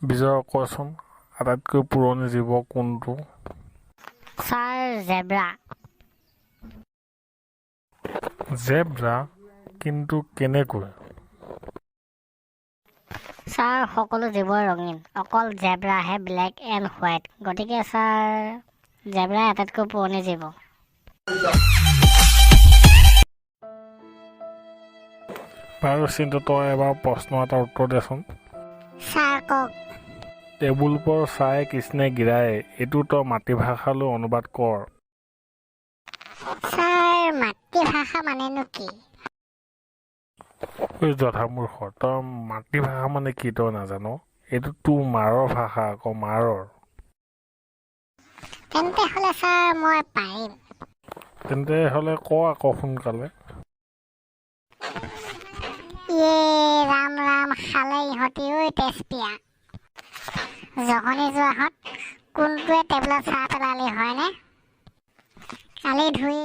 বিজয় কচোন আটাইতকৈ পুৰণি জীৱ কোনটো? Sir zebra. জেব্ৰা? কিন্তু কেনেকৈ? ছাৰ সকলো জীৱই ৰঙীন, অকল জেব্ৰাহে ব্লেক এণ্ড হোৱাইট। গতিকে ছাৰ জেব্ৰাই আটাইতকৈ পুৰণি জীৱ। বাৰু চিন্তু তই এবাৰ প্ৰশ্ন এটা উত্তৰ দেচোন। ছাৰ কওক। টেবুল পৰ চাই কৃষ্ণে গিৰাই, এইটো তই মাতৃভাষালৈ অনুবাদ কৰ। ছাৰ মাতৃভাষা মানেনো কি? ঐ যথামূৰ্খ, তই মাতৃভাষা মানে কি তই নাজানো? এইটো তোৰ মাৰৰ ভাষা আকৌ, মাৰৰ। তেন্তে হ'লে ছাৰ মই পাৰিম। তেন্তে হ'লে ক আকৌ সোনকালে। ৰাম ৰাম খালে ইহঁতি ঐ তেজপিয়া। জহনি যোৱাহঁত কোনটোৱে টেবুলত চাহ পেলালি হয়নে? কালি ধুই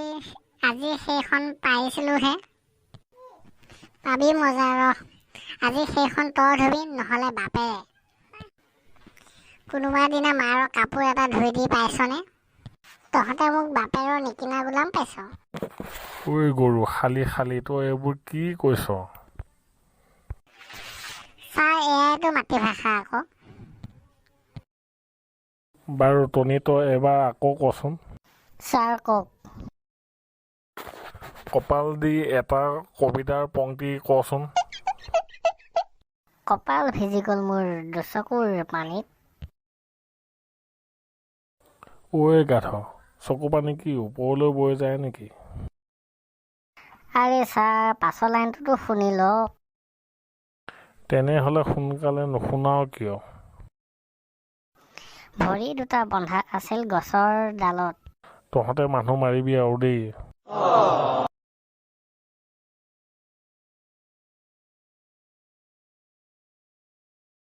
আজি সেইখন পাৰিছিলোঁহে। পাবি মজা ৰহ, আজি সেইখন তই ধুবি নহ'লে বাপেৰে। কোনোবা দিনা মাৰৰ কাপোৰ এটা ধুই দি পাইছনে? তহঁতে মোক বাপেৰৰ নিকিনা গোলাম পাইছ। ঐ গৰু খালি তই এইবোৰ কি কৈছ? ছাৰ এয়াইতো মাতৃভাষা আকৌ। বাৰু টনি তই এবাৰ আকৌ কচোন। ছাৰ কওক। কপাল দি এটা কবিতাৰ পংক্তি কচোন। কপাল ভিজি গ'ল মোৰ দুচকুৰ পানীত। ঐ গাধ, চকু পানী কি ওপৰলৈ বৈ যায় নেকি? আৰে ছাৰ পাছৰ লাইনটোতো শুনি লওক। তেনেহ'লে সোনকালে নুশুনাও কিয়? ভৰি দুটা বন্ধা আছিল গছৰ ডালত। তহঁতে মানুহ মাৰিবি আৰু দেই।